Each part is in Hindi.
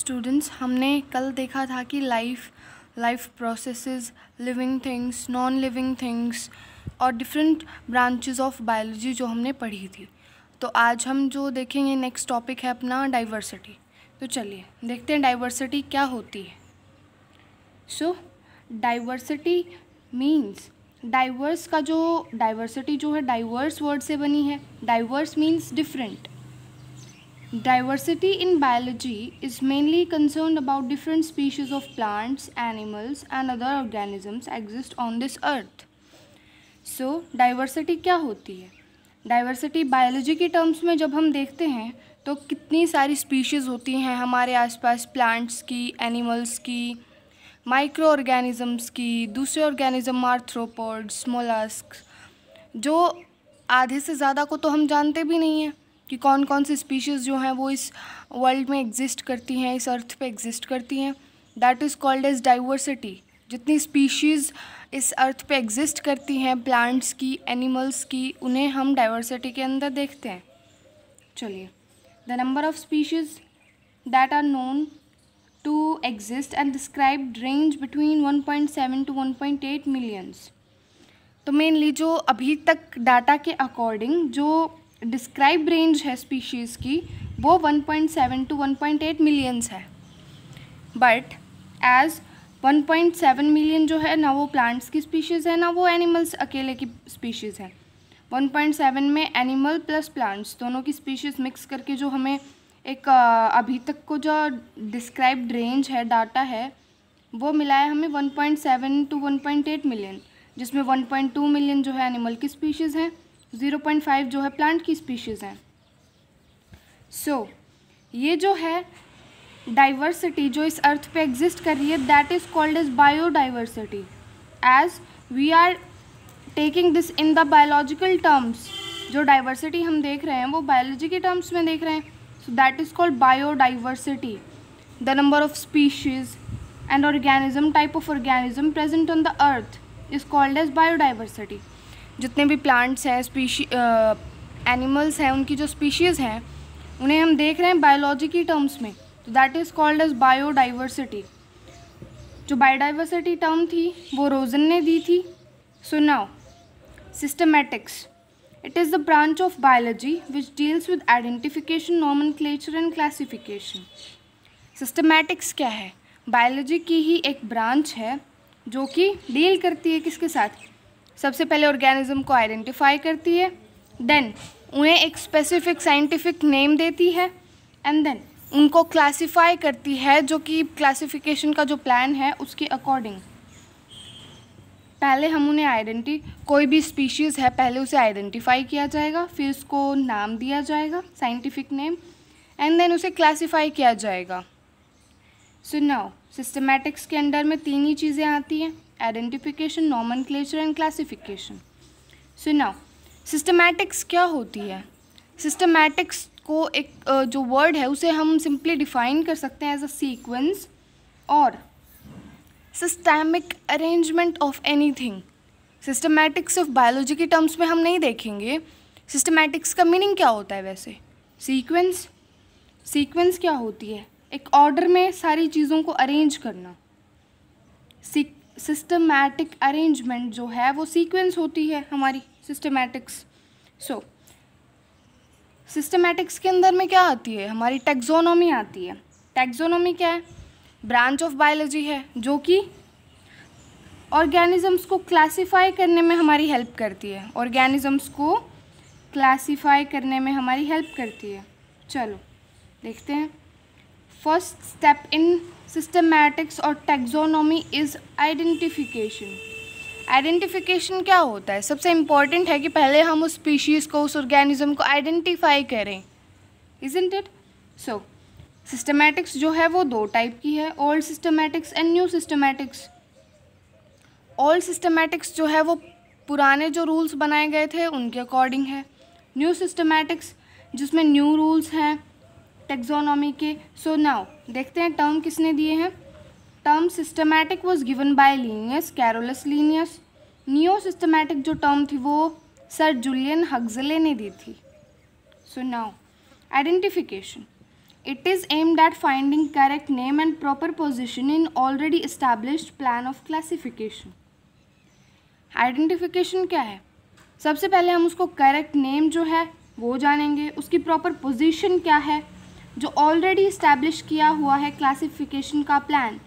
स्टूडेंट्स, हमने कल देखा था कि life processes, living things, non living things और डिफरेंट ब्रांचेस ऑफ बायोलॉजी जो हमने पढ़ी थी। तो आज हम जो देखेंगे नेक्स्ट टॉपिक है अपना डाइवर्सिटी। तो चलिए देखते हैं डाइवर्सिटी क्या होती है। सो डाइवर्सिटी मीन्स डाइवर्स का जो डाइवर्सिटी जो है डाइवर्स वर्ड से बनी है। Diverse means different. Diversity in biology is mainly concerned about different species of plants, animals and other organisms exist on this earth. So, diversity क्या होती है? Diversity बायोलॉजी के टर्म्स में जब हम देखते हैं तो कितनी सारी स्पीशीज़ होती हैं हमारे आसपास, प्लांट्स की, एनिमल्स की, माइक्रो ऑर्गेनिजम्स की, दूसरे ऑर्गेनिज्म आर्थ्रोपोड्स, मोलस्क्स, जो आधे से ज़्यादा को तो हम जानते भी नहीं हैं कि कौन कौन सी स्पीशीज़ जो हैं वो इस वर्ल्ड में एग्जिस्ट करती हैं, इस अर्थ पे एग्जिस्ट करती हैं। That is called as diversity. जितनी स्पीशीज़ इस अर्थ पे एग्जिस्ट करती हैं, प्लांट्स की, एनिमल्स की, उन्हें हम डाइवर्सिटी के अंदर देखते हैं। चलिए, the number of species that are known to exist and described range between 1.7 to 1.8 millions. तो मेनली जो अभी तक डाटा के अकॉर्डिंग जो डिस्क्राइब रेंज है स्पीशीज़ की वो 1.7 to 1.8 मिलियंस है। बट एज 1.7 मिलियन जो है ना वो प्लांट्स की स्पीशीज़ है, ना वो एनिमल्स अकेले की स्पीशीज़ है। 1.7 में एनिमल प्लस प्लांट्स दोनों की स्पीशीज़ मिक्स करके जो हमें एक अभी तक को जो डिस्क्राइब्ड रेंज है, डाटा है, वो मिला है हमें 1.7 to 1.8 मिलियन, जिसमें 1.2 मिलियन जो है एनिमल की स्पीशीज़ हैं, 0.5 जो है प्लांट की स्पीशीज़ हैं। सो ये जो है डाइवर्सिटी जो इस अर्थ पे एग्जिस्ट कर रही है, that is called as biodiversity. As we are taking this in the biological terms, जो डाइवर्सिटी हम देख रहे हैं वो बायोलॉजी के टर्म्स में देख रहे हैं। So that is called biodiversity. The number of species and organism, type of organism present on the earth is called as biodiversity. जितने भी प्लांट्स हैं, एनिमल्स हैं, उनकी जो स्पीशीज़ हैं उन्हें हम देख रहे हैं बायोलॉजी की टर्म्स में, तो that is called as biodiversity. जो बायोडाइवर्सिटी टर्म थी वो रोजन ने दी थी। So now systematics, it is the branch of biology which deals with identification, nomenclature and classification. Systematics क्या है? बायोलॉजी की ही एक ब्रांच है जो कि डील करती है किसके साथ? सबसे पहले ऑर्गेनिज्म को आइडेंटिफाई करती है, देन उन्हें एक स्पेसिफिक साइंटिफिक नेम देती है, एंड देन उनको क्लासिफाई करती है, जो कि क्लासिफिकेशन का जो प्लान है उसके अकॉर्डिंग। पहले हम उन्हें कोई भी स्पीशीज़ है पहले उसे आइडेंटिफाई किया जाएगा, फिर उसको नाम दिया जाएगा, साइंटिफिक नेम, एंड देन उसे क्लासिफाई किया जाएगा। सो नाउ सिस्टमैटिक्स के अंडर में तीन ही चीज़ें आती हैं, identification, nomenclature and classification. So now systematics क्या होती है? सिस्टमैटिक्स को एक जो वर्ड है उसे हम सिंपली डिफाइन कर सकते हैं एज अ सीक्वेंस और systemic arrangement of anything. Systematics of biology के टर्म्स में हम नहीं देखेंगे। सिस्टमैटिक्स का मीनिंग क्या होता है वैसे? सीक्वेंस क्या होती है? एक ऑर्डर में सारी चीज़ों को अरेंज करना। सिस्टमैटिक अरेंजमेंट जो है वो सीक्वेंस होती है हमारी सिस्टमैटिक्स। सो सिस्टमैटिक्स के अंदर में क्या आती है? हमारी टैक्सोनॉमी आती है। टैक्सोनॉमी क्या है? ब्रांच ऑफ बायोलॉजी है जो कि ऑर्गेनिजम्स को क्लासीफाई करने में हमारी हेल्प करती है। ऑर्गेनिजम्स को क्लासीफाई करने में हमारी हेल्प करती है। चलो देखते हैं। फर्स्ट स्टेप इन सिस्टमैटिक्स और टैक्सोनॉमी इज़ आइडेंटिफिकेशन। आइडेंटिफिकेशन क्या होता है? सबसे इम्पॉर्टेंट है कि पहले हम उस स्पीशीज़ को, उस ऑर्गेनिज्म को आइडेंटिफाई करें, इज़न्ट इट? सो सिस्टमैटिक्स जो है वो दो टाइप की है, old systematics and new systematics. Old systematics जो है वो पुराने जो रूल्स बनाए गए थे उनके अकॉर्डिंग है। न्यू सिस्टमैटिक्स जिसमें न्यू रूल्स हैं टैक्सोनॉमी के। सो नाउ देखते हैं टर्म किसने दिए हैं। Term systematic was given by Linnaeus, Carolus Linnaeus. New systematic जो टर्म थी वो सर जूलियन हक्सले ने दी थी। So now identification, It is aimed at finding correct name and proper position in already established plan of classification. Identification क्या है? सबसे पहले हम उसको करेक्ट नेम जो है वो जानेंगे, उसकी प्रॉपर पोजीशन क्या है, जो ऑलरेडी इस्टेब्लिश किया हुआ है क्लासिफिकेशन का प्लान,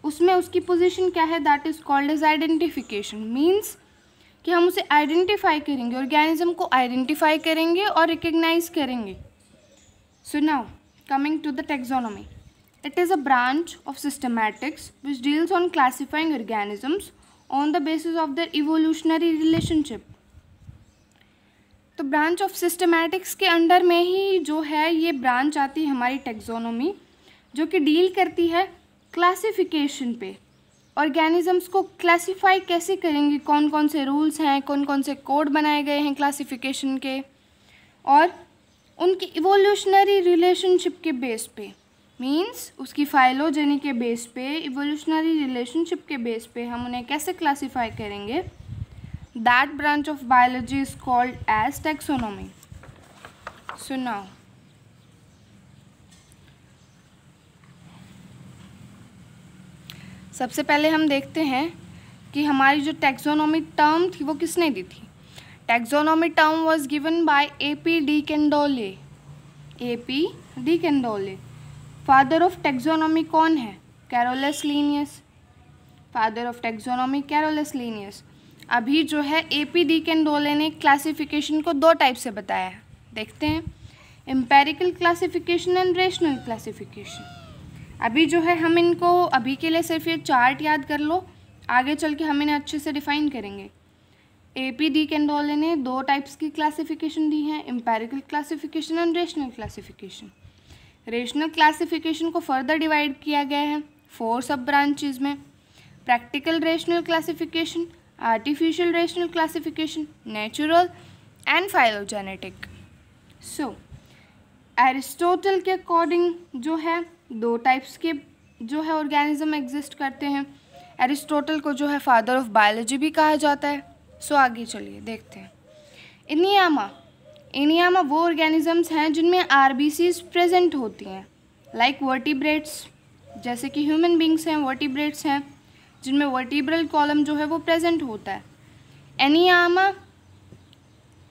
उसमें उसकी पोजीशन क्या है, that is called as identification. Means कि हम उसे आइडेंटिफाई करेंगे, ऑर्गेनिज्म को आइडेंटिफाई करेंगे और रिकग्नाइज करेंगे. सो now coming to the taxonomy. It is a branch of systematics which deals on classifying organisms on the basis of their evolutionary relationship. तो ब्रांच ऑफ सिस्टमैटिक्स के अंडर में ही जो है ये ब्रांच आती है हमारी टैक्सोनॉमी, जो कि डील करती है क्लासिफिकेशन पे. ऑर्गेनिजम्स को क्लासिफाई कैसे करेंगे, कौन कौन से रूल्स हैं, कौन कौन से कोड बनाए गए हैं क्लासिफिकेशन के, और उनकी इवोल्यूशनरी रिलेशनशिप के बेस पे, मींस उसकी फाइलोजेनी के बेस पे, इवोल्यूशनरी रिलेशनशिप के बेस पे हम उन्हें कैसे क्लासिफाई करेंगे. That branch of biology is called as taxonomy. So now सबसे पहले हम देखते हैं कि हमारी जो टैक्सोनॉमी टर्म थी वो किसने दी थी. Taxonomy term was given by A.P. de Candolle. A.P. de Candolle. Father of taxonomy कौन है? Carolus Linnaeus. Father of taxonomy Carolus Linnaeus. अभी जो है A.P. de Candolle ने क्लासिफिकेशन को दो टाइप से बताया है, देखते हैं. Empirical classification and rational classification. अभी जो है हम इनको अभी के लिए सिर्फ ये चार्ट याद कर लो, आगे चल के हम इन्हें अच्छे से डिफाइन करेंगे. A.P. de Candolle ने दो टाइप्स की क्लासिफिकेशन दी है, empirical classification and rational classification. Rational classification को फर्दर डिवाइड किया गया है 4 सब ब्रांचेज में. Practical rational classification, artificial rational classification, natural and phylogenetic. So Aristotle के अकॉर्डिंग जो है दो टाइप्स के जो है ऑर्गेनिज्म एग्जिस्ट करते हैं. एरिस्टोटल को जो है फादर ऑफ बायोलॉजी भी कहा जाता है. सो आगे चलिए देखते हैं. इनियामा वो ऑर्गेनिजम्स हैं जिनमें आरबीसीज प्रेजेंट होती हैं, लाइक वर्टिब्रेट्स, जैसे कि ह्यूमन बींग्स हैं, वर्टिब्रेट्स हैं जिनमें वर्टिब्रल कॉलम जो है वो प्रेजेंट होता है.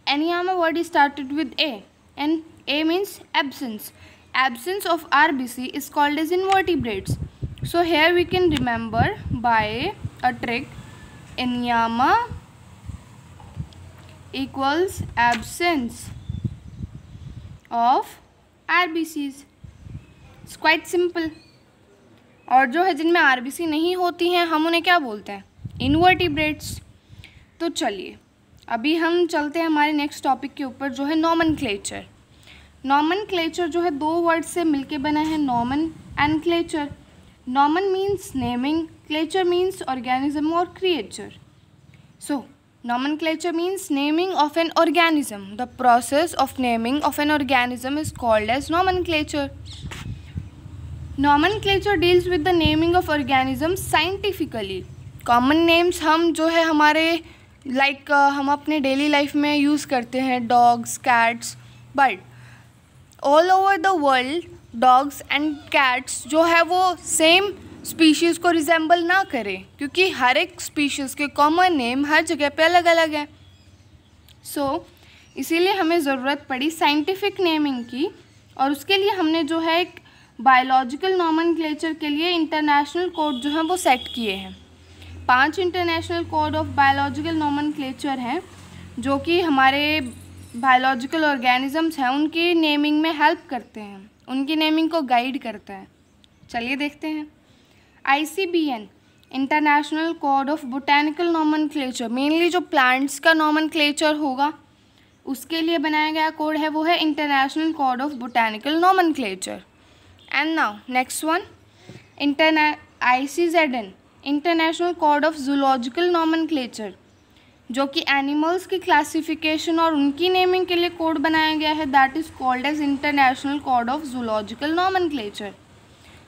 एनियामा word started with A and A means absence of RBC is called as invertebrates. So here we can remember by a trick. एनियामा equals absence of RBCs. It's quite simple. और जो है जिनमें RBC नहीं होती हैं हम उन्हें क्या बोलते हैं? इनवर्टिब्रेट्स. तो चलिए अभी हम चलते हैं हमारे नेक्स्ट टॉपिक के ऊपर, जो है नॉमेनक्लेचर. नॉमेनक्लेचर जो है दो वर्ड से मिलके बना है, nomen and clature. Nomen means naming, clature means organism और क्रिएचर. सो nomenclature means naming of an organism. The process of naming of an organism is called as nomenclature. Nomenclature deals with the naming of organisms scientifically. Common names हम जो है हमारे हम अपने डेली लाइफ में यूज़ करते हैं, dogs, cats, but all over the world dogs and cats जो है वो सेम स्पीशीज़ को रिजेंबल ना करें, क्योंकि हर एक स्पीशीज़ के कॉमन नेम हर जगह पे अलग अलग है. सो इसीलिए हमें ज़रूरत पड़ी साइंटिफिक नेमिंग की, और उसके लिए हमने जो है एक बायोलॉजिकल नॉमेनक्लेचर के लिए इंटरनेशनल कोड जो है वो सेट किए हैं. 5 international code of biological nomenclature हैं जो कि हमारे बायोलॉजिकल ऑर्गेनिजम्स हैं उनकी नेमिंग में हेल्प करते हैं, उनकी नेमिंग को गाइड करते हैं. चलिए देखते हैं. ICBN international code of botanical nomenclature, mainly जो प्लांट्स का नॉमेनक्लेचर होगा उसके लिए बनाया गया कोड है, वो है international code of botanical nomenclature. And now next one, ICZN international code of zoological nomenclature, जो कि एनिमल्स की क्लासिफिकेशन और उनकी नेमिंग के लिए कोड बनाया गया है, that is called as international code of zoological nomenclature.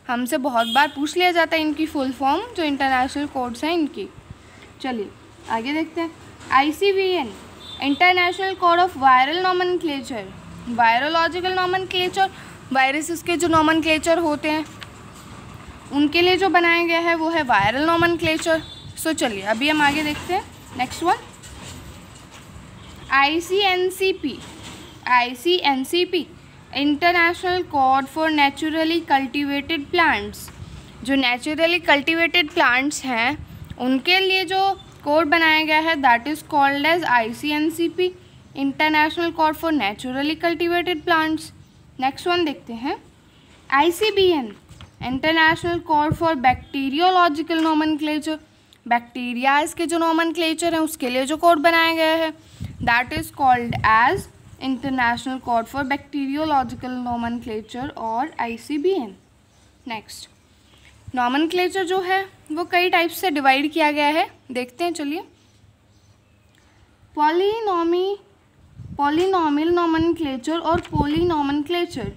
हमसे बहुत बार पूछ लिया जाता है इनकी फुल फॉर्म, जो इंटरनेशनल कोड्स हैं इनकी. चलिए आगे देखते हैं. ICVN international code of viral nomenclature, virological nomenclature viruses के जो नॉमेनक्लेचर होते हैं उनके लिए जो बनाया गया है वो है वायरल नॉमेनक्लेचर। सो चलिए अभी हम आगे देखते हैं next one, ICNCP international code for naturally cultivated plants. जो नेचुरली कल्टिवेटेड प्लांट्स हैं उनके लिए जो कोड बनाया गया है that is called as ICNCP international code for naturally cultivated plants. Next one देखते हैं, ICBN international code for bacteriological nomenclature. Bacterias के जो नॉमेनक्लेचर है उसके लिए जो कोड बनाया गया है that is called as international code for bacteriological nomenclature और ICBN। नेक्स्ट, नॉमेनक्लेचर जो है वो कई टाइप से डिवाइड किया गया है, देखते हैं चलिए। पॉलिनॉमियल नॉमेनक्लेचर और पोलीनॉमेनक्लेचर।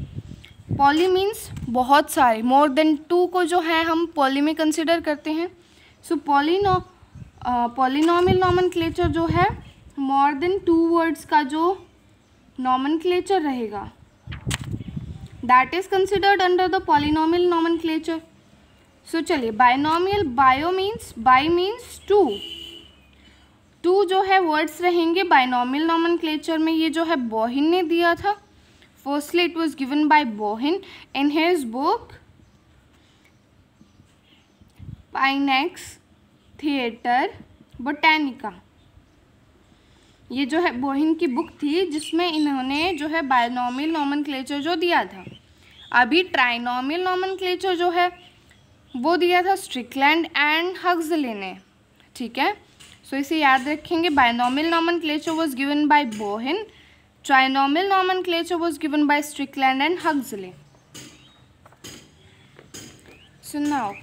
पॉली मीन्स बहुत सारे, मोर देन 2 को जो है हम पॉली में कंसिडर करते हैं। सो पॉलिनॉमियल नॉमेनक्लेचर जो है मोर देन 2 वर्ड्स का जो नॉमेनक्लेचर रहेगा that is considered under the polynomial nomenclature. So चलिए, बाइनॉमियल, बाई मीन्स 2 जो है वर्ड्स रहेंगे बाइनॉमियल नॉमेनक्लेचर में। ये जो है बोहिन ने दिया था, firstly it was given by Bauhin in his book Pinax Theatri Botanici. ये जो है बोहिन की बुक थी जिसमें इन्होंने जो है बाइनॉमियल नॉमेनक्लेचर जो दिया था। अभी ट्राइनॉमियल नॉमेनक्लेचर जो है वो दिया था स्ट्रिकलैंड एंड हक्सले ने, ठीक है। सो इसे याद रखेंगे, binomial nomenclature was given by Bauhin, trinomial nomenclature was given by Strickland and Huxley. So now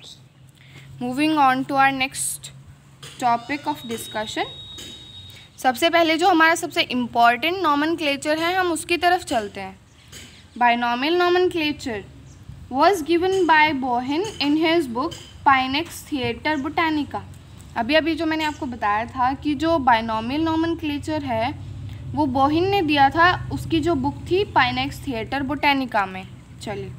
moving on to our next topic of discussion. सबसे पहले जो हमारा सबसे इम्पॉर्टेंट नॉमेनक्लेचर है हम उसकी तरफ चलते हैं। Binomial nomenclature was given by Bohin in his book Painex Theater Botanica। अभी जो मैंने आपको बताया था कि जो बाइनॉमियल नॉमेनक्लेचर है वो बोहिन ने दिया था, उसकी जो बुक थी पाइनेक्स थिएटर बोटेनिका में। चलिए,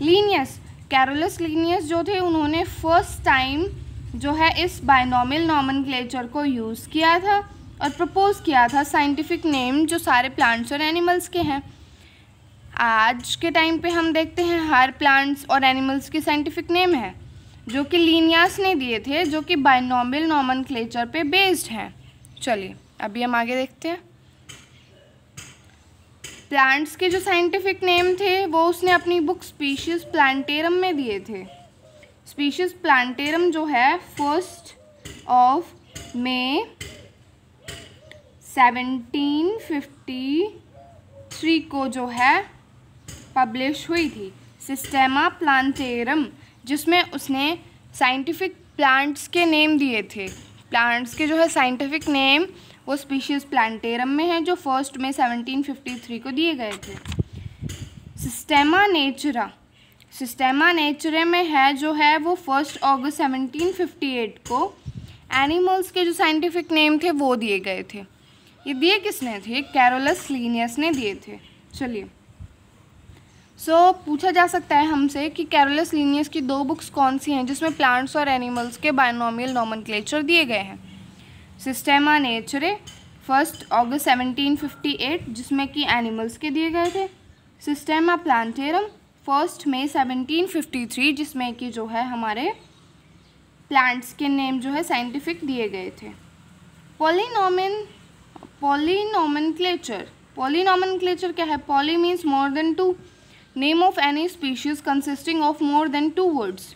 लीनियस, कैरोलस लीनियस जो थे उन्होंने फर्स्ट टाइम जो है इस बाइनॉमियल नॉमेनक्लेचर को यूज़ किया था और प्रपोज किया था साइंटिफिक नेम जो सारे प्लांट्स और एनिमल्स के हैं। आज के टाइम पे हम देखते हैं हर प्लांट्स और एनिमल्स के साइंटिफिक नेम है जो कि लीनियस ने दिए थे, जो कि बाइनॉमियल नॉमेनक्लेचर पे बेस्ड हैं। चलिए अभी हम आगे देखते हैं। प्लांट्स के जो साइंटिफिक नेम थे वो उसने अपनी बुक स्पीशीज प्लांटेरम में दिए थे। स्पीशीज प्लांटेरम जो है 1 मई 1753 को जो है पब्लिश हुई थी, सिस्टेमा प्लांटेरम, जिसमें उसने साइंटिफिक प्लांट्स के नेम दिए थे। प्लांट्स के जो है साइंटिफिक नेम वो स्पीशीज प्लांटेरम में है जो 1 मई 1753 को दिए गए थे। सिस्टेमा नेचुरा में है जो है वो 1 अगस्त 1758 को एनिमल्स के जो साइंटिफिक नेम थे वो दिए गए थे। ये दिए किसने थे? कैरोलस लीनियस ने दिए थे। चलिए, पूछा जा सकता है हमसे कि कैरोलस लीनियस की 2 बुक्स कौन सी हैं जिसमें प्लांट्स और एनिमल्स के बाइनॉमियल नॉमेनक्लेचर दिए गए हैं। सिस्टेमा नेचुरे 1 अगस्त 1758 जिसमें कि एनिमल्स के दिए गए थे। सिस्टेमा प्लांटेरम 1 मई 1753 जिसमें कि जो है हमारे प्लांट्स के नेम जो है साइंटिफिक दिए गए थे। पॉलीनॉमेनक्लेचर क्या है? Poly means more than 2, name of any species consisting of more than 2 words.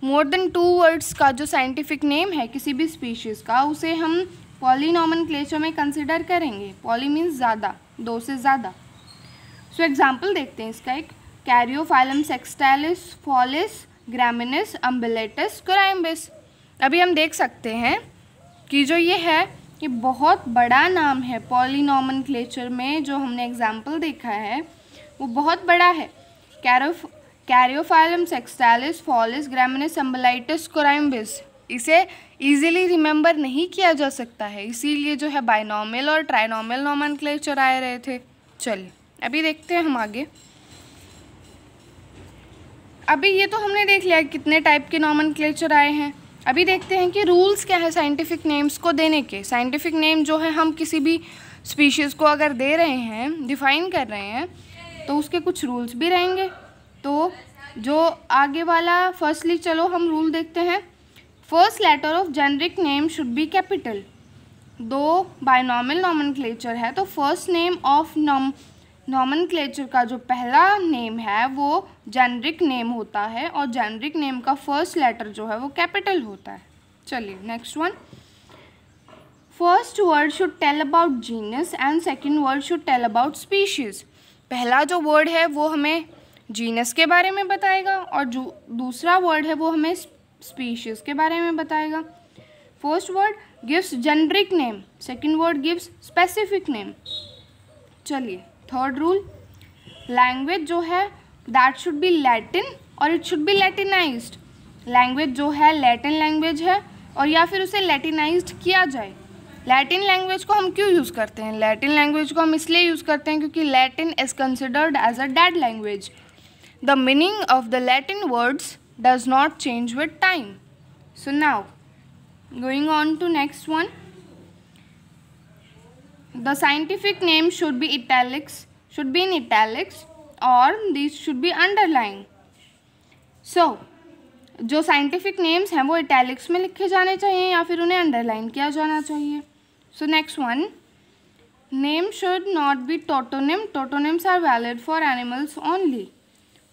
More than 2 words का जो साइंटिफिक नेम है किसी भी स्पीशीज़ का उसे हम पॉलीनॉमेनक्लेचर में कंसिडर करेंगे। पॉली मीन्स ज़्यादा, 2 से ज़्यादा। सो एग्जाम्पल देखते हैं इसका एक, कैरियोफाइलम सेक्सटाइलिस, फॉलिस, ग्रामिनिस, अम्बिलेटस, कोराइम्बिस। अभी हम देख सकते हैं कि जो ये है ये बहुत बड़ा नाम है पॉलीनॉमेनक्लेचर में। जो हमने एग्जाम्पल देखा है वो बहुत बड़ा है। कैरियोफाइलम सेक्सटाइलिस, फॉलिस, ग्रामिनिस, अम्बिलेटस, कोराइम्बिस। इसे इजीली रिमेंबर नहीं किया जा सकता है, इसीलिए जो है बाइनॉमियल और ट्राइनॉमियल नॉमेनक्लेचर आए रहे थे। चलिए अभी देखते हैं हम आगे। अभी ये तो हमने देख लिया कितने टाइप के नॉमेनक्लेचर आए हैं। अभी देखते हैं कि रूल्स क्या है साइंटिफिक नेम्स को देने के। साइंटिफिक नेम जो है हम किसी भी स्पीशीज़ को अगर दे रहे हैं, डिफ़ाइन कर रहे हैं, तो उसके कुछ रूल्स भी रहेंगे। तो जो आगे वाला फर्स्टली चलो हम रूल देखते हैं। First letter of generic name should be capital. दो बायनॉमियल नॉमेनक्लेचर है तो फर्स्ट नेम ऑफ नॉमेनक्लेचर का जो पहला नेम है वो जेनरिक नेम होता है और जेनरिक नेम का फर्स्ट लेटर जो है वो कैपिटल होता है। चलिए next one. First word should tell about genus and second word should tell about species. पहला जो वर्ड है वो हमें जीनस के बारे में बताएगा और जो दूसरा वर्ड है वो हमें स्पीशीज़ के बारे में बताएगा। First word gives generic name, second word gives specific name. चलिए थर्ड रूल, लैंग्वेज जो है दैट शुड बी लैटिन और इट शुड बी लैटिनाइज्ड। लैंग्वेज जो है लैटिन लैंग्वेज है और या फिर उसे लैटिनाइज्ड किया जाए। लैटिन लैंग्वेज को हम क्यों यूज़ करते हैं? लैटिन लैंग्वेज को हम इसलिए यूज़ करते हैं क्योंकि Latin is considered as a dead language. The meaning of the Latin words does not change with time. So now going on to next one. The scientific name should be in italics or these should be underlined. So जो साइंटिफिक नेम्स हैं वो इटैलिक्स में लिखे जाने चाहिए या फिर उन्हें अंडरलाइन किया जाना चाहिए। So next one, name should not be tautonym. Tautonyms are valid for animals only.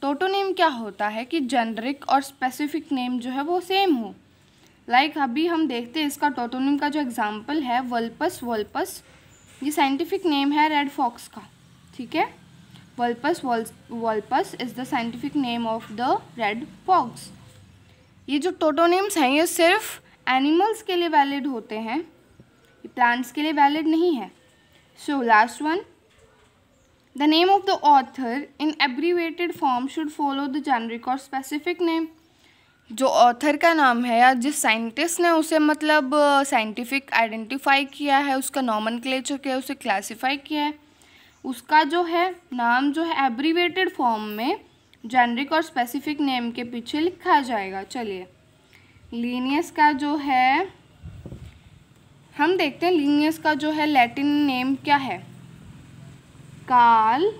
Tautonym क्या होता है कि जेनरिक और स्पेसिफिक नेम जो है वो सेम हो। लाइक अभी हम देखते हैं इसका टोटोनिम का जो एग्जांपल है वल्पस। वल्पस ये साइंटिफिक नेम है रेड फॉक्स का, ठीक है। Vulpes is the scientific name of the red fox. ये जो टोटोनिम्स हैं ये सिर्फ एनिमल्स के लिए वैलिड होते हैं, ये प्लांट्स के लिए वैलिड नहीं है। So last one, the name of the author in abbreviated form should follow the generic और स्पेसिफिक नेम। जो ऑथर का नाम है या जिस साइंटिस्ट ने उसे मतलब साइंटिफिक आइडेंटिफाई किया है, उसका नॉमेनक्लेचर किया है, उसे क्लासिफाई किया है, उसका जो है नाम जो है एब्रीवेटेड फॉर्म में जेनरिक और स्पेसिफिक नेम के पीछे लिखा जाएगा। चलिए लीनियस का जो है हम देखते हैं, लीनियस का जो है लैटिन नेम क्या है? Carl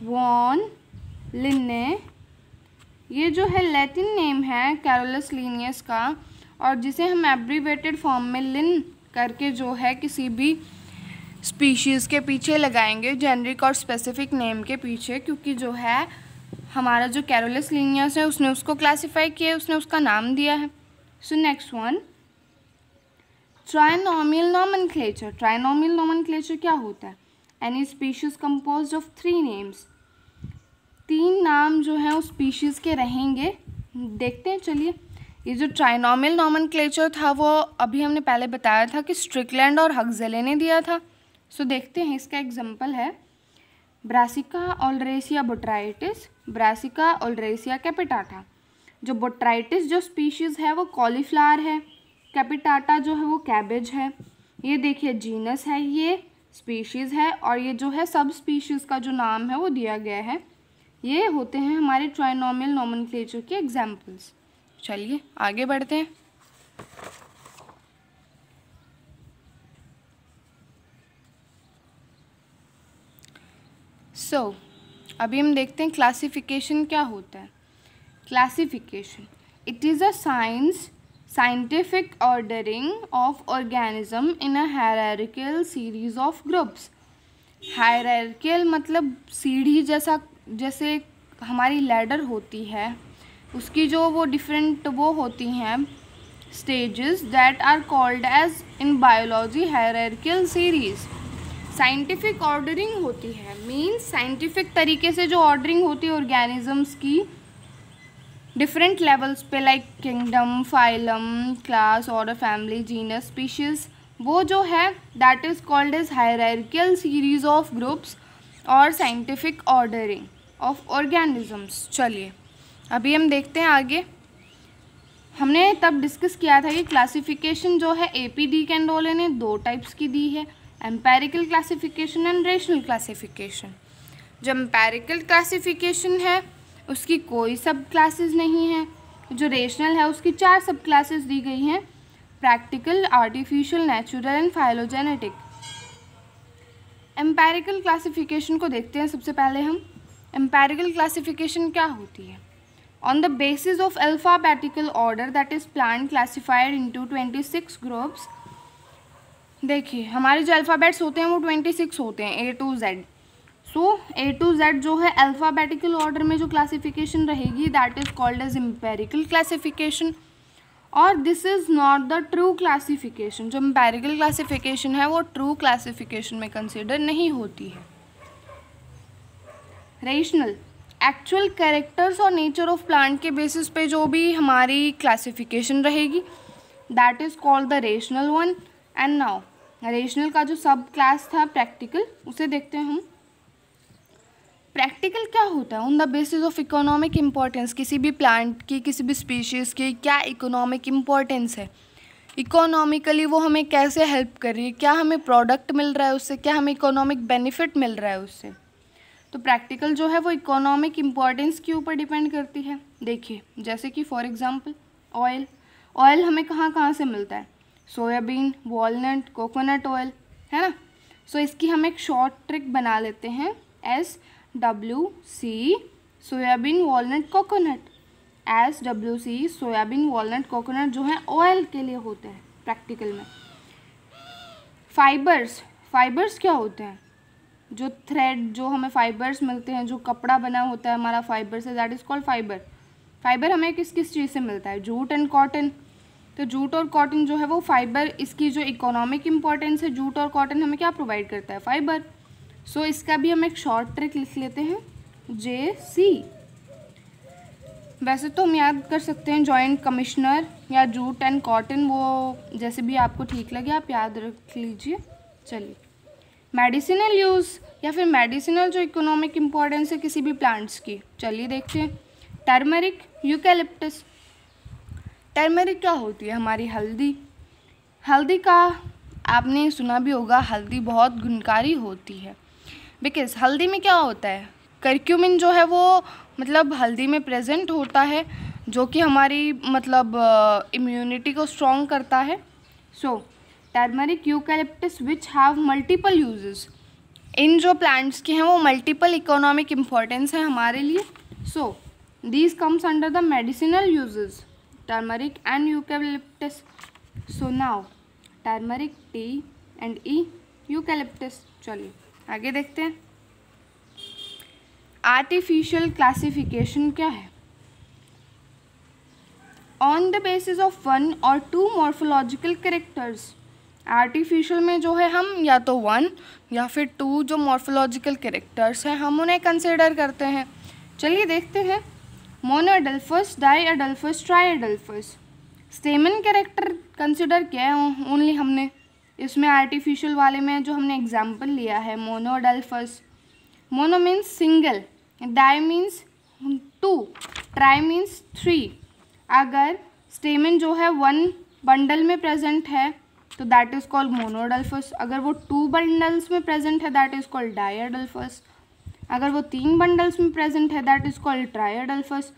von Linne. ये जो है लैटिन नेम है कैरोलस लीनियस का और जिसे हम एब्रीवेटेड फॉर्म में लिन करके जो है किसी भी स्पीशीज़ के पीछे लगाएंगे, जेनरिक और स्पेसिफिक नेम के पीछे, क्योंकि जो है हमारा जो कैरोलस लीनियस है उसने उसको क्लासिफाई किया है, उसने उसका नाम दिया है। सो next one, trinomial nomenclature. Trinomial nomenclature क्या होता है? Any species composed of 3 names. 3 नाम जो हैं उस स्पीशीज़ के रहेंगे। देखते हैं चलिए। ये जो ट्राइनोमियल नॉमेनक्लेचर था वो अभी हमने पहले बताया था कि स्ट्रिकलैंड और हक्सले ने दिया था। सो देखते हैं, इसका एग्जांपल है ब्रासिका ओल्डरेसिया बोट्राइटिस, ब्रासिका ओल्डरेसिया कैपिटाटा। जो बोट्राइटिस जो स्पीशीज़ है वो कॉलीफ्लावर है, कैपिटाटा जो है वो कैबेज है। ये देखिए जीनस है, ये स्पीशीज़ है और ये जो है सब स्पीशीज़ का जो नाम है वो दिया गया है। ये होते हैं हमारे ट्राइनोमियल नॉमेनक्लेचर के एग्जाम्पल्स। चलिए आगे बढ़ते हैं। अभी हम देखते हैं क्लासिफिकेशन क्या होता है। Classification, it is a scientific ordering of organism in a hierarchical series of groups. Hierarchical मतलब सीढ़ी जैसा, जैसे हमारी लैडर होती है उसकी जो वो डिफरेंट वो होती हैं stages, that are called as in biology hierarchical series. Scientific ordering होती है, मीन्स साइंटिफिक तरीके से जो ऑर्डरिंग होती है ऑर्गेनिजम्स की डिफरेंट लेवल्स पे, like kingdom, phylum, class, order, family, genus, species, वो जो है that is called as hierarchical series of groups और साइंटिफिक ऑर्डरिंग ऑफ ऑर्गेनिजम्स। चलिए अभी हम देखते हैं आगे। हमने तब डिस्कस किया था कि क्लासिफिकेशन जो है APD कैंडोले ने 2 टाइप्स की दी है, empirical classification and rational classification. जो एम्पेरिकल क्लासिफिकेशन है उसकी कोई सब क्लासेस नहीं है। जो रेशनल है उसकी 4 सब क्लासेस दी गई हैं, practical, artificial, natural and phylogenetic. Empirical classification को देखते हैं सबसे पहले हम। एम्पेरिकल क्लासिफिकेशन क्या होती है? On the basis of alphabetical order that is plant classified into 26 groups. देखिए हमारे जो अल्फ़ाबेट्स होते हैं वो 26 होते हैं, A to Z। So A to Z जो है अल्फ़ाबेटिकल ऑर्डर में जो क्लासिफिकेशन रहेगी that is called as empirical classification. और this is not the true classification. जो एम्पेरिकल क्लासिफिकेशन है वो ट्रू क्लासिफिकेशन में कंसिडर नहीं होती है। रेशनल, एक्चुअल कैरेक्टर्स और नेचर ऑफ प्लांट के बेसिस पे जो भी हमारी क्लासिफिकेशन रहेगी that is called the rational one. And now rational का जो सब क्लास था प्रैक्टिकल, उसे देखते हैं हम। प्रैक्टिकल क्या होता है? On the basis of economic importance, किसी भी प्लांट की, किसी भी स्पीशीज़ की क्या इकोनॉमिक इम्पोर्टेंस है, इकोनॉमिकली वो हमें कैसे हेल्प कर रही है, क्या हमें प्रोडक्ट मिल रहा है उससे, क्या हमें इकोनॉमिक बेनिफिट मिल रहा है उससे। तो प्रैक्टिकल जो है वो इकोनॉमिक इम्पोर्टेंस के ऊपर डिपेंड करती है। देखिए जैसे कि फॉर एग्जांपल ऑयल, ऑयल हमें कहाँ कहाँ से मिलता है? सोयाबीन, वॉलनट, कोकोनट ऑयल, है ना। सो इसकी हम एक शॉर्ट ट्रिक बना लेते हैं, SWC soybean, walnut, coconut. SWC soybean, walnut, coconut जो है ऑयल के लिए होते हैं प्रैक्टिकल में। फाइबर्स, फाइबर्स क्या होते हैं? जो थ्रेड, जो हमें फाइबर्स मिलते हैं, जो कपड़ा बना होता है हमारा फाइबर से, that is called fibre. Fibre हमें किस किस चीज़ से मिलता है? Jute and cotton. तो जूट और कॉटन जो है वो फाइबर, इसकी जो इकोनॉमिक इम्पोर्टेंस है, जूट और कॉटन हमें क्या प्रोवाइड करता है? फाइबर। सो इसका भी हम एक शॉर्ट ट्रिक लिख लेते हैं, JC। वैसे तो हम याद कर सकते हैं जॉइंट कमिश्नर या जूट एंड कॉटन, वो जैसे भी आपको ठीक लगे आप याद रख लीजिए। चलिए मेडिसिनल यूज़ या फिर मेडिसिनल जो इकोनॉमिक इम्पोर्टेंस है किसी भी प्लांट्स की, चलिए देखते हैं। Turmeric, eucalyptus. टर्मरिक क्या होती है? हमारी हल्दी। हल्दी का आपने सुना भी होगा, हल्दी बहुत गुणकारी होती है, बिकॉज हल्दी में क्या होता है? करक्यूमिन जो है वो मतलब हल्दी में प्रेजेंट होता है, जो कि हमारी मतलब इम्यूनिटी को स्ट्रॉन्ग करता है। So turmeric, eucalyptus which have multiple uses. इन जो प्लांट्स के हैं वो मल्टीपल इकोनॉमिक इम्पोर्टेंस है हमारे लिए। So these comes under the medicinal uses, turmeric and eucalyptus. So now turmeric, T and E, eucalyptus. चलिए आगे देखते हैं। आर्टिफिशियल क्लासिफिकेशन क्या है? ऑन द बेसिस ऑफ 1 और 2 मॉर्फोलॉजिकल कैरेक्टर्स। आर्टिफिशियल में जो है हम या तो 1 या फिर 2 जो मॉर्फोलॉजिकल कैरेक्टर्स हैं हम उन्हें कंसिडर करते हैं। चलिए देखते हैं। मोनोएडल्फस, डाईएडल्फस, ट्राईएडल्फस। स्टेमन कैरेक्टर कंसिडर किया है ओनली हमने, इसमें आर्टिफिशियल वाले में जो हमने एग्जाम्पल लिया है monoadelphous. Mono means single, di means 2, tri means 3। अगर स्टेमन जो है 1 बंडल में प्रेजेंट है तो दैट इज़ कॉल्ड मोनोएडल्फस। अगर वो 2 बंडल्स में प्रेजेंट है दैट इज़ कॉल्ड डाईएडल्फस। अगर वो 3 बंडल्स में प्रेजेंट है दैट इज़ कॉल्ड ट्राईएडल्फस।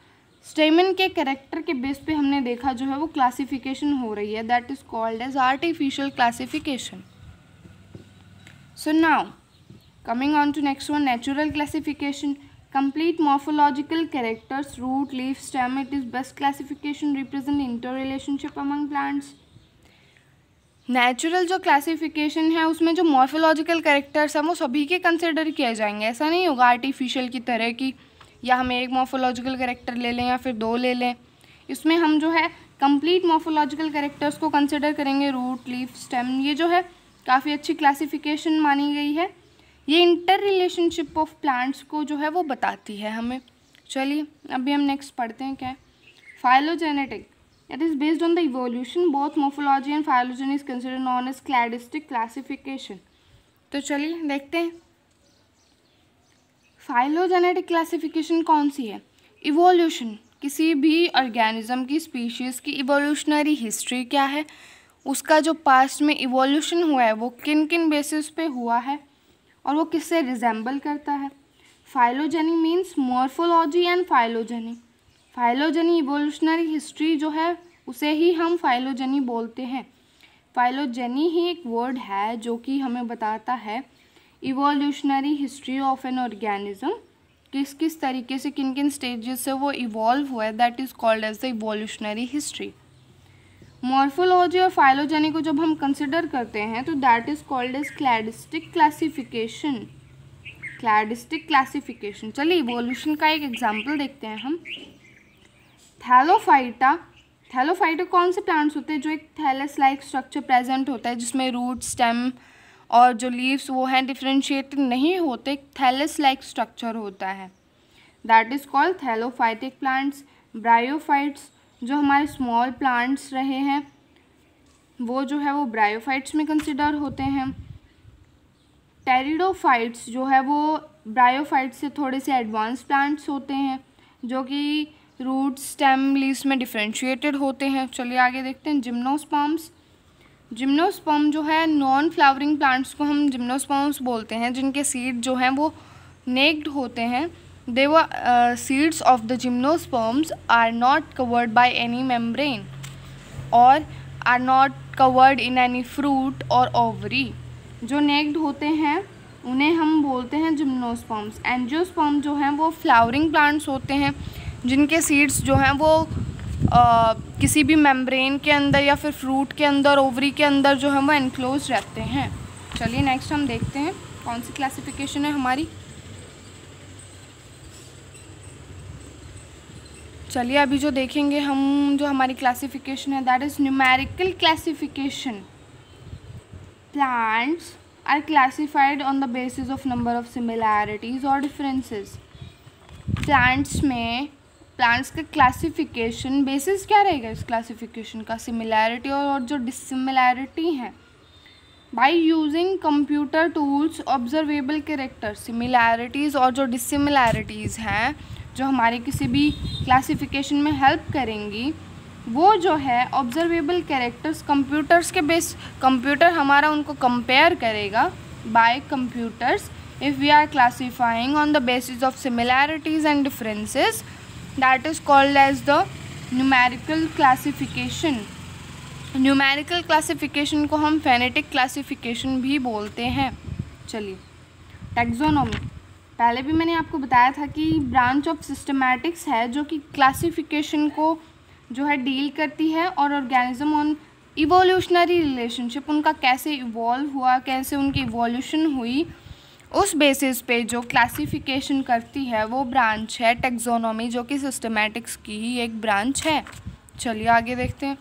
स्टेमन के कैरेक्टर के बेस पे हमने देखा जो है वो क्लासिफिकेशन हो रही है, that is called as artificial classification. So now coming on to next one, natural classification. Complete morphological characters, root, leaf, stem. It is best classification represent interrelationship among plants. Natural जो क्लासिफिकेशन है उसमें जो मॉर्फोलॉजिकल कैरेक्टर्स हैं वो सभी के कंसिडर किए जाएंगे। ऐसा नहीं होगा आर्टिफिशियल की तरह की या हम एक मॉर्फोलॉजिकल कैरेक्टर ले लें या फिर 2 ले लें। इसमें हम जो है कंप्लीट मॉर्फोलॉजिकल कैरेक्टर्स को कंसिडर करेंगे, रूट, लीफ, स्टेम। ये जो है काफ़ी अच्छी क्लासिफिकेशन मानी गई है। ये इंटर रिलेशनशिप ऑफ प्लांट्स को जो है वो बताती है हमें। चलिए अभी हम नेक्स्ट पढ़ते हैं क्या है। Phylogenetic, it is based on the evolution, both morphology and phylogeny is consider known as cladistic classification. तो चलिए देखते हैं फाइलोजेनेटिक क्लासिफिकेशन कौन सी है। इवोल्यूशन, किसी भी ऑर्गेनिज्म की स्पीशीज़ की इवोल्यूशनरी हिस्ट्री क्या है, उसका जो पास्ट में इवोल्यूशन हुआ है वो किन किन बेसिस पे हुआ है और वो किससे रिजेंबल करता है। Phylogeny means morphology and phylogeny. Phylogeny evolutionary history जो है उसे ही हम फाइलोजेनी बोलते हैं। फाइलोजेनी ही एक वर्ड है जो कि हमें बताता है evolutionary history of an organism, किस किस तरीके से किन किन स्टेजेस से वो इवॉल्व हुआ है, that is called as the evolutionary history. Morphology और फाइलोजेनी को जब हम कंसिडर करते हैं तो that is called as cladistic classification. Cladistic classification. चलिए इवोल्यूशन का एक एग्जाम्पल देखते हैं हम। थैलोफाइटा। थैलोफाइटा कौन से प्लांट्स होते हैं जो एक थैलस लाइक स्ट्रक्चर प्रेजेंट होता है, जिसमें रूट, स्टेम और जो लीव्स वो हैं डिफ्रेंशिएटेड नहीं होते, थैलस लाइक स्ट्रक्चर होता है, that is called thallophytic plants. Bryophytes, जो हमारे स्मॉल प्लांट्स रहे हैं वो जो है वो ब्रायोफाइट्स में कंसिडर होते हैं। टेरिडोफाइट्स जो है वो ब्रायोफाइट्स से थोड़े से एडवांस प्लांट्स होते हैं जो कि रूट, स्टेम, लीव्स में डिफ्रेंशिएटेड होते हैं। चलिए आगे देखते हैं जिम्नोस्पर्म्स। जिम्नोस्पर्म जो है नॉन फ्लावरिंग प्लांट्स को हम जिम्नोस्पर्म्स बोलते हैं, जिनके सीड जो हैं वो नेक्ड होते हैं। They were seeds of the gymnosperms are not covered by any membrane और are not covered in any fruit और ओवरी। जो नेक्ड होते हैं उन्हें हम बोलते हैं जिम्नोस्पर्म्स। एंजियोस्पर्म जो हैं वो फ्लावरिंग प्लांट्स होते हैं, जिनके सीड्स जो हैं वो किसी भी मेम्ब्रेन के अंदर या फिर फ्रूट के अंदर, ओवरी के अंदर जो है वो एनक्लोज रहते हैं। चलिए नेक्स्ट हम देखते हैं कौन सी क्लासिफिकेशन है हमारी। चलिए अभी जो देखेंगे हम, जो हमारी क्लासिफिकेशन है that is numerical classification. Plants are classified on the basis of number of similarities और डिफरेंसेस। प्लांट्स का क्लासिफिकेशन बेसिस क्या रहेगा इस क्लासिफिकेशन का? सिमिलैरिटी और जो डिसिमिलैरिटी है। By using computer tools observable character. Similarities और जो डिसिमिलैरिटीज़ हैं जो हमारे किसी भी क्लासिफिकेशन में हेल्प करेंगी, वो जो है ऑब्जर्वेबल कैरेक्टर्स कंप्यूटर्स के बेस, कंप्यूटर हमारा उनको कंपेयर करेगा by computers if we are classifying on the basis of similarities and differences, that is called as the numerical classification. Numerical classification को हम फेनेटिक क्लासिफिकेशन भी बोलते हैं। चलिए टैक्सोनॉमी। पहले भी मैंने आपको बताया था कि ब्रांच ऑफ सिस्टमैटिक्स है जो कि क्लासिफिकेशन को जो है डील करती है और ऑर्गेनिज्म ऑन इवोल्यूशनरी रिलेशनशिप, उनका कैसे इवॉल्व हुआ, कैसे उनकी इवोल्यूशन हुई, उस बेसिस पे जो क्लासिफिकेशन करती है वो ब्रांच है टैक्सोनॉमी, जो कि सिस्टमैटिक्स की ही एक ब्रांच है। चलिए आगे देखते हैं।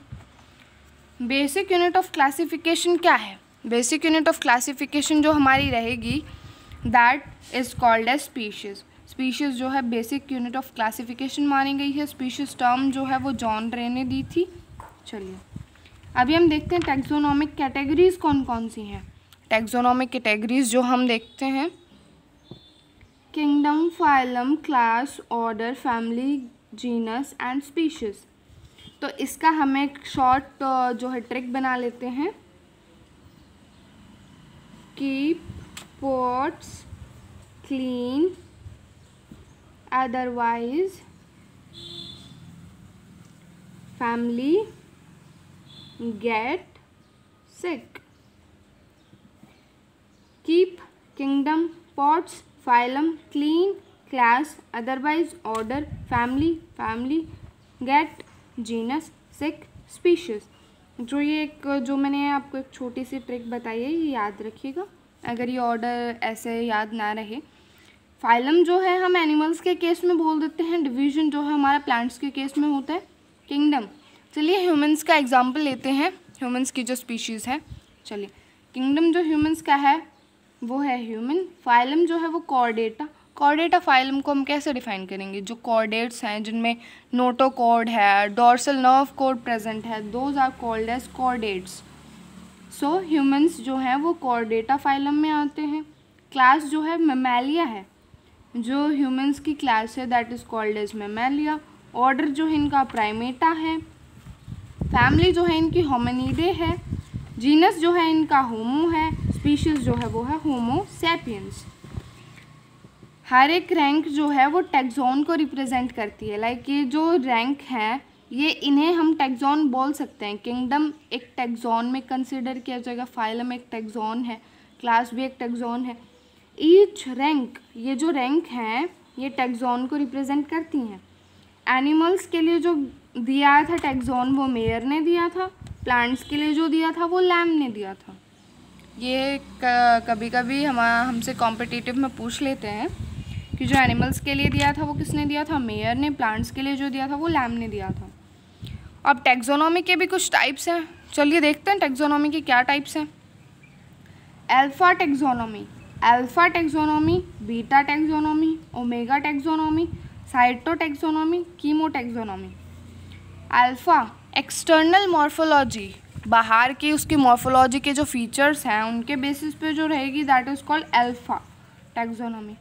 बेसिक यूनिट ऑफ क्लासिफिकेशन क्या है? बेसिक यूनिट ऑफ क्लासिफिकेशन जो हमारी रहेगी that is called as species. Species जो है बेसिक यूनिट ऑफ क्लासिफिकेशन मानी गई है। स्पीशीज़ टर्म जो है वो जॉन रे ने दी थी। चलिए अभी हम देखते हैं टैक्सोनॉमिक कैटेगरीज कौन कौन सी हैं। टैक्सोनॉमिक कैटेगरीज जो हम देखते हैं, kingdom, phylum, class, order, family, genus and species. तो इसका हम एक शॉर्ट जो है ट्रिक बना लेते हैं। Keep pots clean, otherwise family get sick. Keep kingdom, pots, phylum clean, class, otherwise order, family get, genus, sick, species। जो ये एक जो मैंने आपको एक छोटी सी ट्रिक बताई है ये याद रखिएगा, अगर ये ऑर्डर ऐसे याद ना रहे। फाइलम जो है हम एनिमल्स के केस में बोल देते हैं, डिवीजन जो है हमारा प्लांट्स के केस में होता है। किंगडम, चलिए ह्यूमंस का एग्जांपल लेते हैं, ह्यूमंस की जो स्पीशीज़ है। चलिए किंगडम जो ह्यूमंस का है वो है ह्यूमन। फाइलम जो है वो कॉर्डेटा। कॉर्डेटा फाइलम को हम कैसे डिफाइन करेंगे? जो कॉर्डेट्स हैं जिनमें नोटोकॉर्ड है, डोर्सल नर्व कॉर्ड प्रेजेंट है, those are called as chordates. So humans जो हैं वो कॉर्डेटा फाइलम में आते हैं। क्लास जो है मैमेलिया है, जो ह्यूमंस की क्लास है that is called as Mammalia. Order जो है इनका प्राइमेटा है। फैमिली जो है इनकी होमिनिडे है। जीनस जो है इनका होमो है। स्पीशीज़ जो है वो है होमो सैपियंस। हर एक रैंक जो है वो टैक्सॉन को रिप्रेजेंट करती है। लाइक ये जो रैंक है ये इन्हें हम टैक्सॉन बोल सकते हैं। किंगडम एक टैक्सॉन में कंसिडर किया जाएगा, फाइलम एक टैक्सॉन है, क्लास भी एक टैक्सॉन है। ईच रैंक, ये जो रैंक हैं ये टैक्सॉन को रिप्रेजेंट करती हैं। एनिमल्स के लिए जो दिया था टैक्सॉन वो मेयर ने दिया था, प्लांट्स के लिए जो दिया था वो लैम ने दिया था। ये कभी कभी हमसे कॉम्पिटिटिव में पूछ लेते हैं कि जो एनिमल्स के लिए दिया था वो किसने दिया था, मेयर ने, प्लांट्स के लिए जो दिया था वो लैम ने दिया था। अब टैक्सोनॉमी के भी कुछ टाइप्स हैं, चलिए देखते हैं टैक्सोनॉमी के क्या टाइप्स हैं। Alpha taxonomy, alpha taxonomy, beta taxonomy, omega taxonomy, cyto taxonomy, chemo taxonomy. Alpha external morphology, बाहर की उसकी मॉर्फोलॉजी के जो फीचर्स हैं उनके बेसिस पे जो रहेगी that is called alpha taxonomy.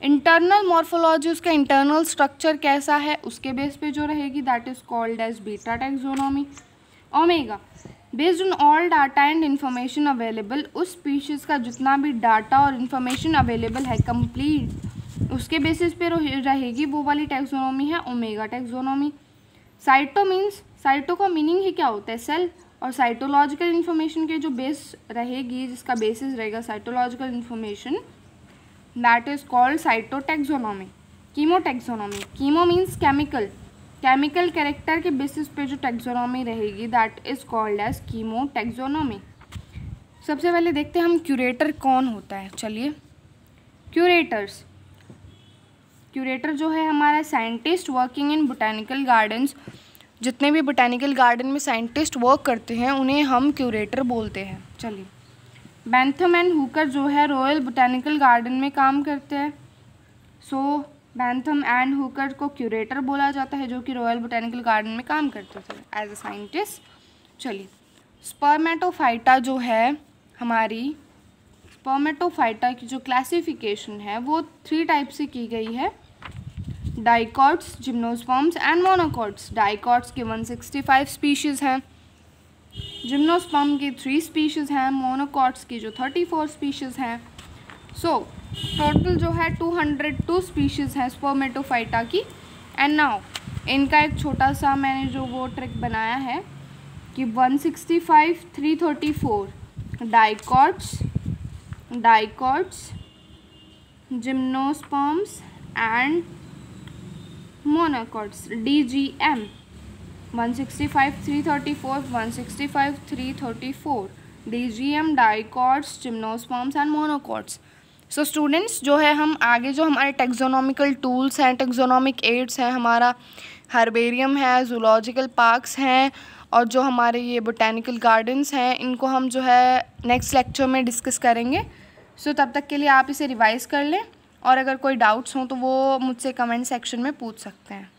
Internal morphology, उसका इंटरनल स्ट्रक्चर कैसा है उसके बेस पे जो रहेगी that is called as beta taxonomy. Omega, based on all data and information available, उस स्पीशीज़ का जितना भी डाटा और इन्फॉर्मेशन अवेलेबल है कंप्लीट उसके बेसिस पे रहेगी वो वाली टैक्सोनॉमी है omega taxonomy. Cyto means, cyto का मीनिंग ही क्या होता है, सेल, और साइटोलॉजिकल इन्फॉर्मेशन के जो बेस रहेगी, जिसका बेसिस रहेगा cytological information, that is called cytotaxonomy. Chemo taxonomy, chemo means chemical, chemical character के बेसिस पे जो टैक्सोनॉमी रहेगी that is called as chemo taxonomy. सबसे पहले देखते हैं हम क्यूरेटर कौन होता है। चलिए, क्यूरेटर्स, क्यूरेटर जो है हमारा scientist working in botanical gardens, जितने भी बोटैनिकल गार्डन में साइंटिस्ट वर्क करते हैं उन्हें हम क्यूरेटर बोलते हैं। चलिए, बैंथम एंड हुकर जो है रॉयल बोटैनिकल गार्डन में काम करते हैं, सो बैंथम एंड हुकर को क्यूरेटर बोला जाता है जो कि रॉयल बोटैनिकल गार्डन में काम करते थे एज अ साइंटिस्ट। चलिए, स्पर्मेटोफाइटा जो है हमारी, स्पर्मेटोफाइटा की जो क्लासिफिकेशन है वो 3 टाइप से की गई है, dicots, gymnosperms and monocots. Dicots के 165 स्पीशीज़ हैं, जिम्नोस्पर्म की 3 स्पीशीज़ हैं, मोनोकॉट्स की जो 34 स्पीशीज़ हैं। सो टोटल जो है 202 स्पीशीज़ हैं स्पर्मेटोफाइटा की। एंड नाउ इनका एक छोटा सा मैंने जो वो ट्रिक बनाया है कि 165, 334 dicots, gymnosperms and monocots, DGM 165, 334, 165, 334, DGM, dicots, gymnosperms and monocots. So students, जो है हम आगे जो हमारे टैक्सोनॉमिकल टूल्स हैं, टैक्सोनॉमिक एड्स हैं, हमारा हर्बेरियम है, जूलॉजिकल पार्क्स हैं और जो हमारे ये बोटैनिकल गार्डन्स हैं, इनको हम जो है नेक्स्ट लेक्चर में डिस्कस करेंगे। सो तब तक के लिए आप इसे रिवाइज़ कर लें और अगर कोई डाउट्स हों तो वो मुझसे कमेंट सेक्शन में पूछ सकते हैं।